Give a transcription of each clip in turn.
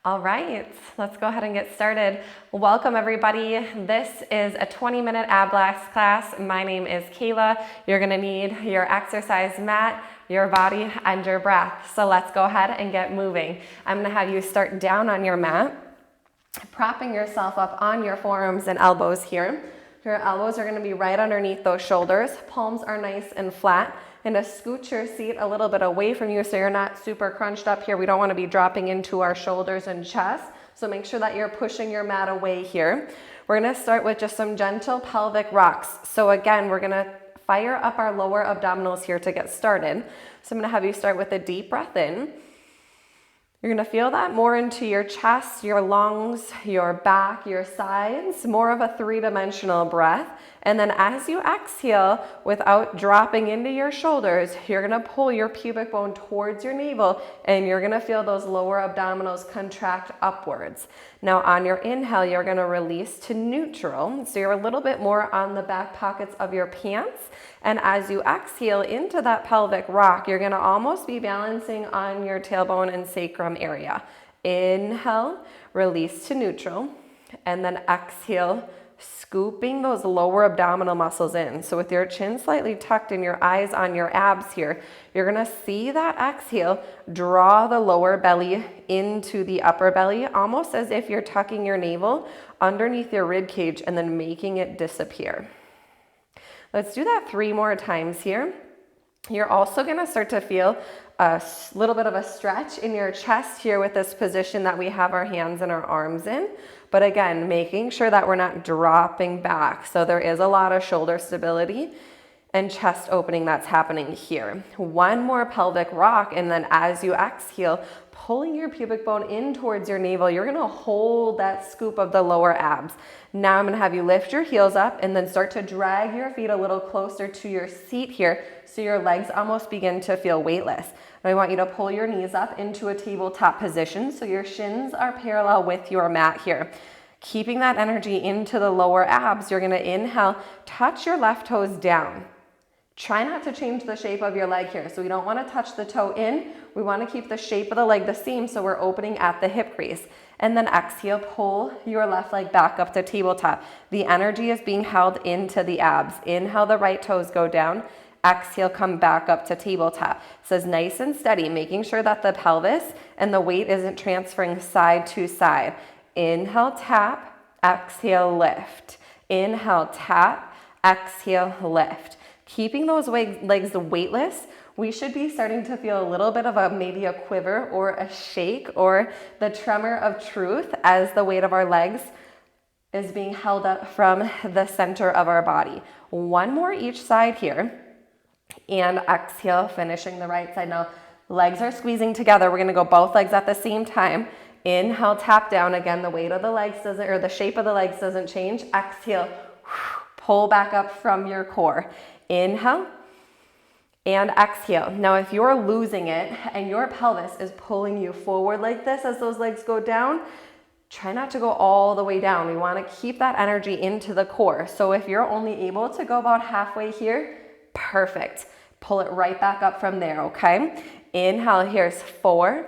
All right, let's go ahead and get started. Welcome everybody. This is a 20-minute ab blast class. My name is Kayla. You're gonna need your exercise mat, your body, and your breath. So let's go ahead and get moving. I'm gonna have you start down on your mat, propping yourself up on your forearms and elbows here. Your elbows are gonna be right underneath those shoulders. Palms are nice and flat. And to scoot your seat a little bit away from you so you're not super crunched up here. We don't want to be dropping into our shoulders and chest. So make sure that you're pushing your mat away here. We're going to start with just some gentle pelvic rocks. So again, we're going to fire up our lower abdominals here to get started. So I'm going to have you start with a deep breath in. You're going to feel that more into your chest, your lungs, your back, your sides, more of a three-dimensional breath. And then as you exhale, without dropping into your shoulders, you're going to pull your pubic bone towards your navel, and you're going to feel those lower abdominals contract upwards. Now on your inhale, you're going to release to neutral. So you're a little bit more on the back pockets of your pants. And as you exhale into that pelvic rock, you're going to almost be balancing on your tailbone and sacrum area. Inhale, release to neutral, and then exhale, scooping those lower abdominal muscles in. So with your chin slightly tucked and your eyes on your abs here, you're going to see that exhale draw the lower belly into the upper belly, almost as if you're tucking your navel underneath your rib cage and then making it disappear. Let's do that 3 more times here. You're also going to start to feel a little bit of a stretch in your chest here with this position that we have our hands and our arms in. But again, making sure that we're not dropping back. So there is a lot of shoulder stability and chest opening that's happening here. 1 more pelvic rock, and then as you exhale, pulling your pubic bone in towards your navel, you're gonna hold that scoop of the lower abs. Now I'm gonna have you lift your heels up and then start to drag your feet a little closer to your seat here so your legs almost begin to feel weightless. And I want you to pull your knees up into a tabletop position so your shins are parallel with your mat here. Keeping that energy into the lower abs, you're gonna inhale, touch your left toes down. Try not to change the shape of your leg here. So we don't want to touch the toe in. We want to keep the shape of the leg the same, so we're opening at the hip crease. And then exhale, pull your left leg back up to tabletop. The energy is being held into the abs. Inhale, the right toes go down. Exhale, come back up to tabletop. It says nice and steady, making sure that the pelvis and the weight isn't transferring side to side. Inhale, tap. Exhale, lift. Inhale, tap. Exhale, lift. Keeping those legs weightless, we should be starting to feel a little bit of maybe a quiver or a shake or the tremor of truth as the weight of our legs is being held up from the center of our body. 1 more each side here. And exhale, finishing the right side. Now, legs are squeezing together. We're going to go both legs at the same time. Inhale, tap down. Again, the weight of the legs doesn't, or the shape of the legs doesn't change. Exhale, pull back up from your core. Inhale and exhale. Now, if you're losing it and your pelvis is pulling you forward like this as those legs go down, try not to go all the way down. We want to keep that energy into the core. So if you're only able to go about halfway here, perfect. Pull it right back up from there, okay? Inhale, here's 4.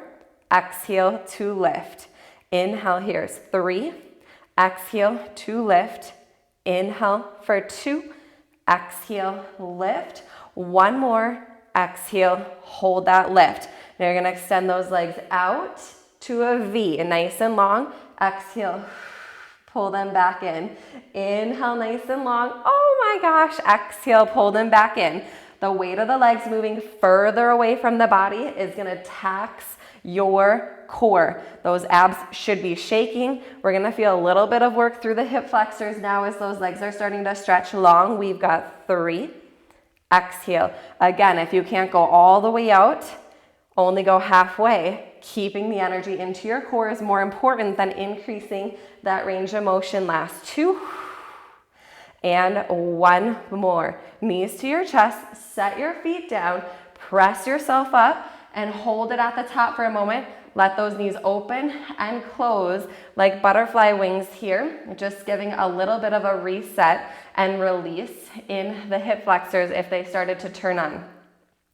Exhale to lift. Inhale, here's 3. Exhale to lift. Inhale for 2. Exhale, lift. 1 more. Exhale, hold that lift. Now you're going to extend those legs out to a V, nice and long. Exhale, pull them back in. Inhale, nice and long. Oh my gosh. Exhale, pull them back in. The weight of the legs moving further away from the body is going to tax your core. Those abs should be shaking. We're going to feel a little bit of work through the hip flexors now as those legs are starting to stretch long. We've got 3. Exhale. Again, if you can't go all the way out, only go halfway. Keeping the energy into your core is more important than increasing that range of motion. Last 2. And 1 more. Knees to your chest, set your feet down, press yourself up, and hold it at the top for a moment. Let those knees open and close like butterfly wings here, just giving a little bit of a reset and release in the hip flexors if they started to turn on.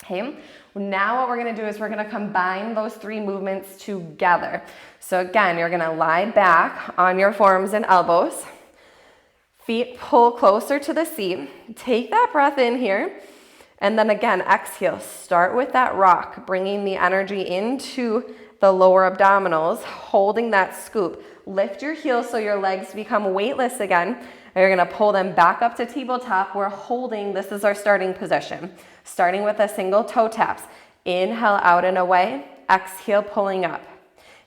Okay, Now what we're gonna do is we're gonna combine those 3 movements together. So again, you're gonna lie back on your forearms and elbows. Feet pull closer to the seat. Take that breath in here. And then again, exhale. Start with that rock, bringing the energy into the lower abdominals, holding that scoop. Lift your heels so your legs become weightless again. And you're gonna pull them back up to tabletop. We're holding, this is our starting position. Starting with a single toe taps. Inhale out and away, exhale pulling up.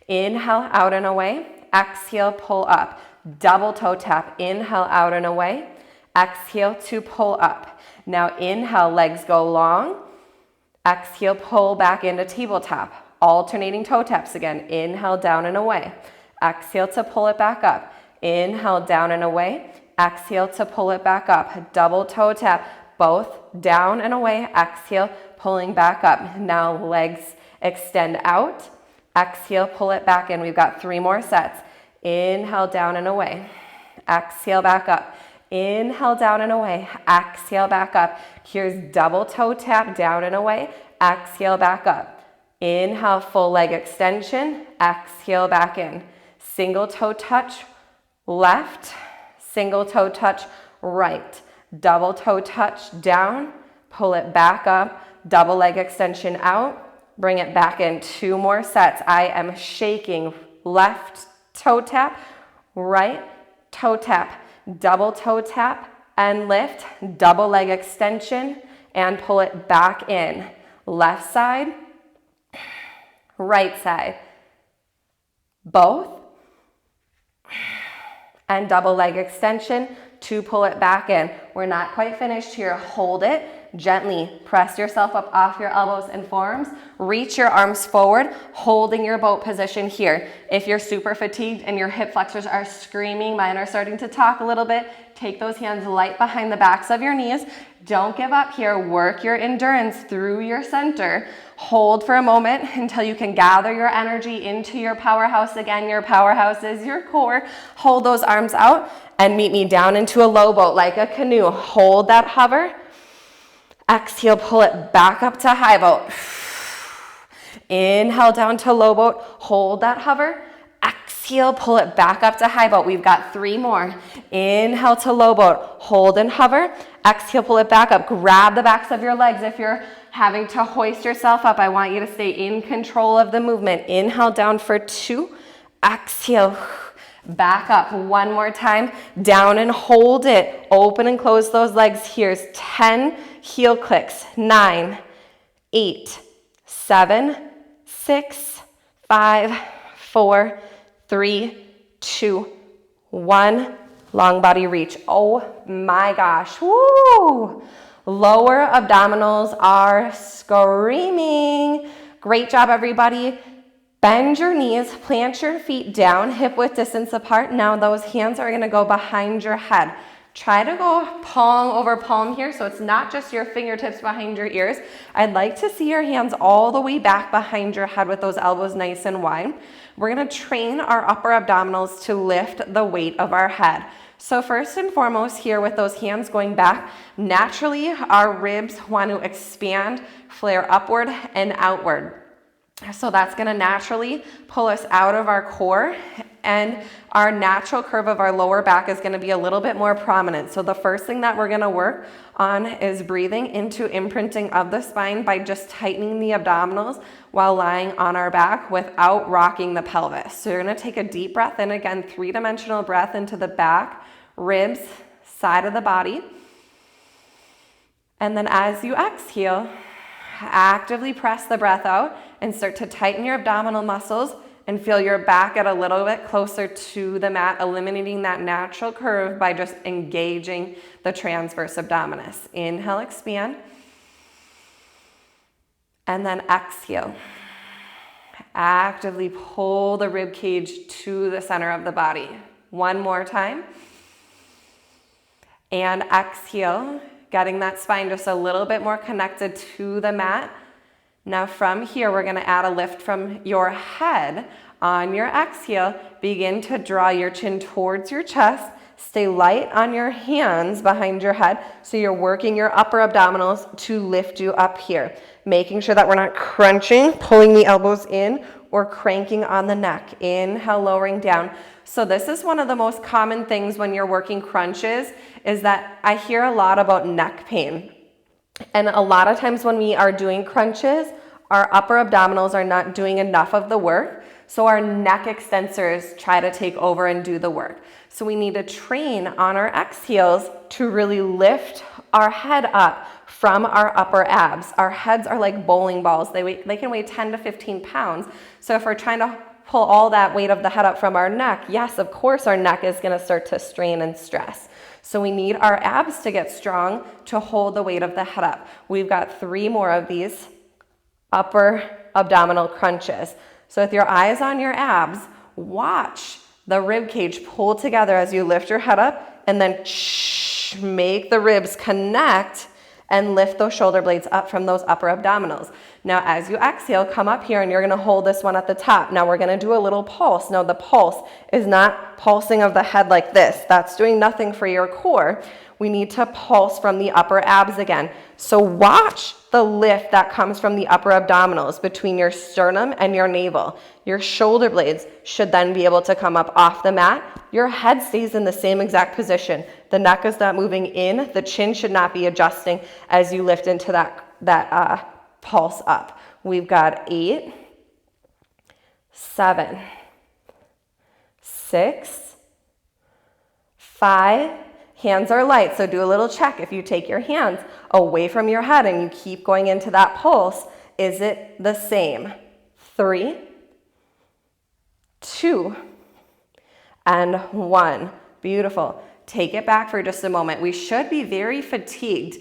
Inhale out and away, exhale pull up. Double toe tap, inhale out and away, exhale to pull up. Now inhale, legs go long, exhale pull back into tabletop. Alternating toe taps again, inhale down and away, exhale to pull it back up. Inhale down and away, exhale to pull it back up. Double toe tap, both down and away, exhale, pulling back up. Now legs extend out, exhale, pull it back in. We've got 3 more sets. Inhale down and away, exhale back up. Inhale down and away, exhale back up. Here's double toe tap, down and away, exhale back up. Inhale, full leg extension, exhale back in. Single toe touch, left, single toe touch, right. Double toe touch, down, pull it back up, double leg extension out, bring it back in. 2 more sets. I am shaking, left toe tap, right toe tap, double toe tap and lift, double leg extension and pull it back in. Left side, right side, both, and double leg extension to pull it back in. We're not quite finished here. Hold it. Gently press yourself up off your elbows and forearms. Reach your arms forward, holding your boat position here. If you're super fatigued and your hip flexors are screaming, mine are starting to talk a little bit, take those hands light behind the backs of your knees. Don't give up here. Work your endurance through your center. Hold for a moment until you can gather your energy into your powerhouse again. Your powerhouse is your core. Hold those arms out and meet me down into a low boat like a canoe. Hold that hover. Exhale, pull it back up to high boat. Inhale down to low boat. Hold that hover. Exhale, pull it back up to high boat. We've got 3 more. Inhale to low boat. Hold and hover. Exhale, pull it back up. Grab the backs of your legs. If you're having to hoist yourself up, I want you to stay in control of the movement. Inhale down for 2. Exhale. Back up 1 more time, down and hold it. Open and close those legs. Here's 10 heel clicks. 9, 8, 7, 6, 5, 4, 3, 2, 1. Long body reach. Oh my gosh. Woo! Lower abdominals are screaming. Great job, everybody. Bend your knees, plant your feet down, hip width distance apart. Now those hands are gonna go behind your head. Try to go palm over palm here, so it's not just your fingertips behind your ears. I'd like to see your hands all the way back behind your head with those elbows nice and wide. We're gonna train our upper abdominals to lift the weight of our head. So first and foremost here with those hands going back, naturally our ribs want to expand, flare upward and outward. So that's going to naturally pull us out of our core, and our natural curve of our lower back is going to be a little bit more prominent. So the first thing that we're going to work on is breathing into imprinting of the spine by just tightening the abdominals while lying on our back without rocking the pelvis. So you're going to take a deep breath in, again, 3-dimensional breath into the back, ribs, side of the body. And then as you exhale, actively press the breath out and start to tighten your abdominal muscles and feel your back get a little bit closer to the mat, eliminating that natural curve by just engaging the transverse abdominis. Inhale, expand, and then exhale. Actively pull the rib cage to the center of the body. 1 more time. And exhale, getting that spine just a little bit more connected to the mat. Now from here, we're gonna add a lift from your head. On your exhale, begin to draw your chin towards your chest, Stay light on your hands behind your head, so you're working your upper abdominals to lift you up here. Making sure that we're not crunching, pulling the elbows in, or cranking on the neck. Inhale, lowering down. So this is one of the most common things when you're working crunches, is that I hear a lot about neck pain. And a lot of times when we are doing crunches, our upper abdominals are not doing enough of the work. So our neck extensors try to take over and do the work. So we need to train on our exhales to really lift our head up from our upper abs. Our heads are like bowling balls. They can weigh 10 to 15 pounds. So if we're trying to pull all that weight of the head up from our neck, yes, of course our neck is going to start to strain and stress. So we need our abs to get strong to hold the weight of the head up. We've got 3 more of these upper abdominal crunches. So with your eyes on your abs, watch the rib cage pull together as you lift your head up, and then make the ribs connect and lift those shoulder blades up from those upper abdominals. Now, as you exhale, come up here and you're gonna hold this one at the top. Now we're gonna do a little pulse. Now the pulse is not pulsing of the head like this. That's doing nothing for your core. We need to pulse from the upper abs again. So watch the lift that comes from the upper abdominals between your sternum and your navel. Your shoulder blades should then be able to come up off the mat. Your head stays in the same exact position. The neck is not moving in. The chin should not be adjusting as you lift into that pulse up. We've got 8, 7, 6, 5. Hands are light, so do a little check. If you take your hands away from your head and you keep going into that pulse, is it the same? 3, 2, and 1. Beautiful. Take it back for just a moment. We should be very fatigued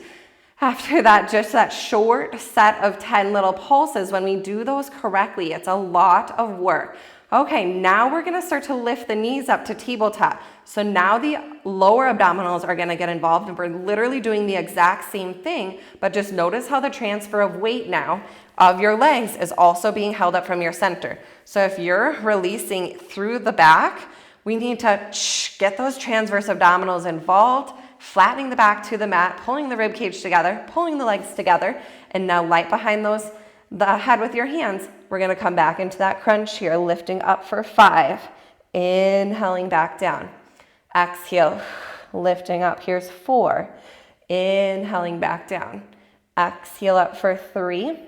after that, just that short set of 10 little pulses. When we do those correctly, it's a lot of work. Okay, now we're gonna start to lift the knees up to tabletop. So now the lower abdominals are gonna get involved, and we're literally doing the exact same thing, but just notice how the transfer of weight now of your legs is also being held up from your center. So if you're releasing through the back, we need to get those transverse abdominals involved, flattening the back to the mat, pulling the rib cage together, pulling the legs together, and now light behind the head with your hands. We're gonna come back into that crunch here, lifting up for 5, inhaling back down. Exhale, lifting up, here's 4, inhaling back down. Exhale up for 3,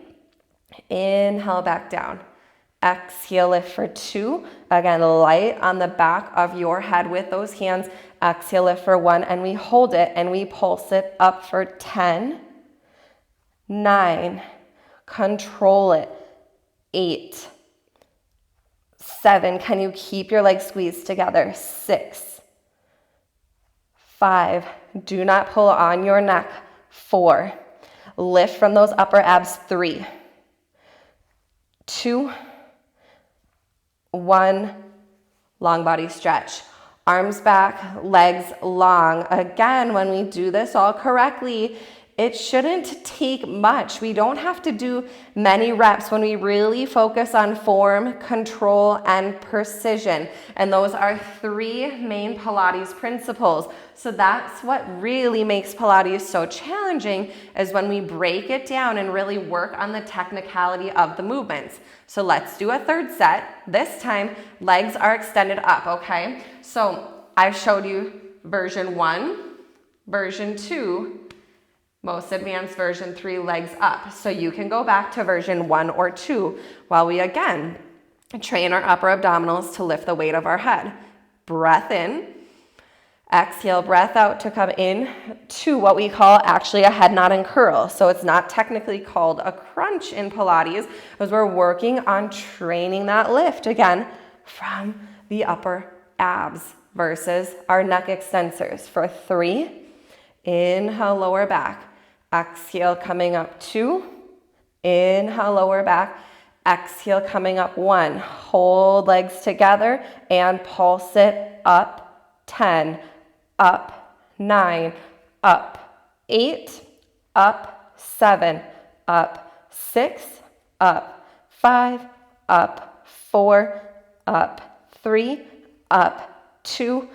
inhale back down. Exhale, lift for 2. Again, light on the back of your head with those hands. Exhale, lift for 1, and we hold it and we pulse it up for 10, 9, control it, 8, 7, can you keep your legs squeezed together? 6, 5, do not pull on your neck. 4, lift from those upper abs. 3, 2, 1, long body stretch. Arms back, legs long. Again, when we do this all correctly, it shouldn't take much. We don't have to do many reps when we really focus on form, control, and precision. And those are 3 main Pilates principles. So that's what really makes Pilates so challenging, is when we break it down and really work on the technicality of the movements. So let's do a third set. This time, legs are extended up, okay? So I showed you version 1, version 2, most advanced version 3, legs up. So you can go back to version 1 or 2 while we again train our upper abdominals to lift the weight of our head. Breath in, exhale, breath out to come in to what we call actually a head nod and curl. So it's not technically called a crunch in Pilates, because we're working on training that lift again from the upper abs versus our neck extensors. For 3, inhale, lower back. Exhale, coming up 2, inhale, lower back. Exhale, coming up 1. Hold legs together and pulse it up. 10, up. 9, up. 8, up. 7, up. 6, up. 5, up. 4, up. 3, up. 2,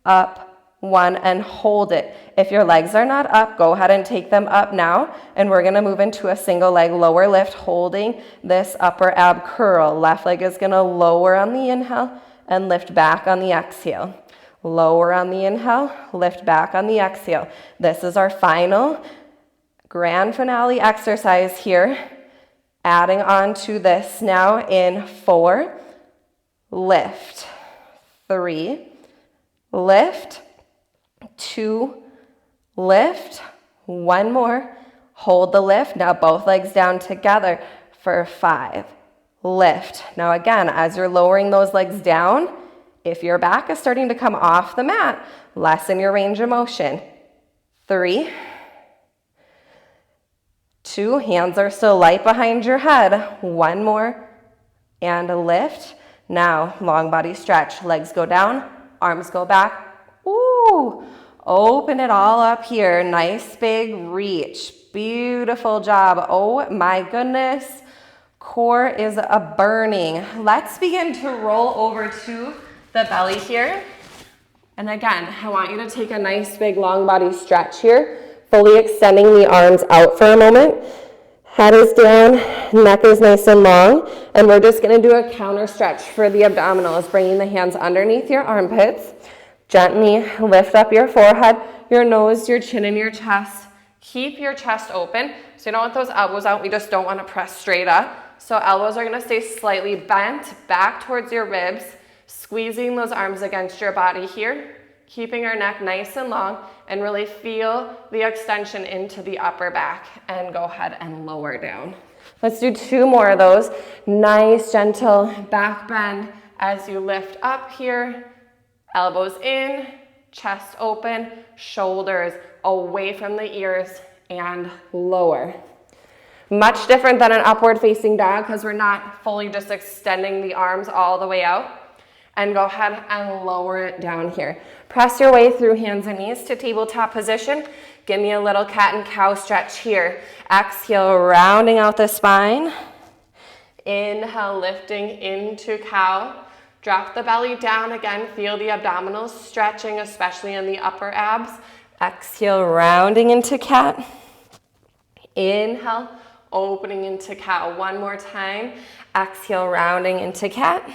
up. 1, and hold it. If your legs are not up, go ahead and take them up now, and we're gonna move into a single leg lower lift, holding this upper ab curl. Left leg is gonna lower on the inhale and lift back on the exhale. Lower on the inhale, lift back on the exhale. This is our final grand finale exercise here. Adding on to this now in 4, lift, 3, lift, 2, lift, 1 more, hold the lift. Now both legs down together for 5, lift. Now again, as you're lowering those legs down, if your back is starting to come off the mat, lessen your range of motion. 3, 2, hands are still light behind your head. 1 more, and a lift. Now, long body stretch. Legs go down, arms go back. Ooh, open it all up here. Nice big reach. Beautiful job. Oh my goodness. Core is a burning. Let's begin to roll over to the belly here. And again, I want you to take a nice big long body stretch here, fully extending the arms out for a moment. Head is down, neck is nice and long, and we're just gonna do a counter stretch for the abdominals, bringing the hands underneath your armpits. Gently lift up your forehead, your nose, your chin, and your chest. Keep your chest open, so you don't want those elbows out. We just don't want to press straight up. So elbows are gonna stay slightly bent back towards your ribs, squeezing those arms against your body here, keeping our neck nice and long, and really feel the extension into the upper back, and go ahead and lower down. Let's do 2 more of those. Nice, gentle back bend as you lift up here, elbows in, chest open, shoulders away from the ears, and lower. Much different than an upward facing dog because we're not fully just extending the arms all the way out. And go ahead and lower it down here. Press your way through hands and knees to tabletop position. Give me a little cat and cow stretch here. Exhale, rounding out the spine. Inhale, lifting into cow. Drop the belly down again. Feel the abdominals stretching, especially in the upper abs. Exhale, rounding into cat. Inhale, opening into cow. 1 more time. Exhale, rounding into cat.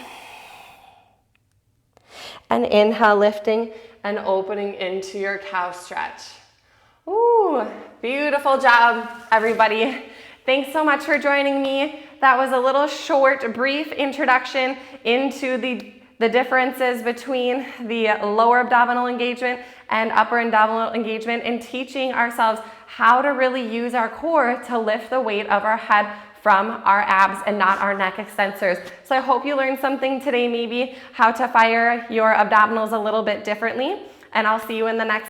And inhale, lifting and opening into your cow stretch. Ooh, beautiful job, everybody. Thanks so much for joining me. That was a little short, brief introduction into the differences between the lower abdominal engagement and upper abdominal engagement, and teaching ourselves how to really use our core to lift the weight of our head from our abs and not our neck extensors. So I hope you learned something today, maybe how to fire your abdominals a little bit differently, and I'll see you in the next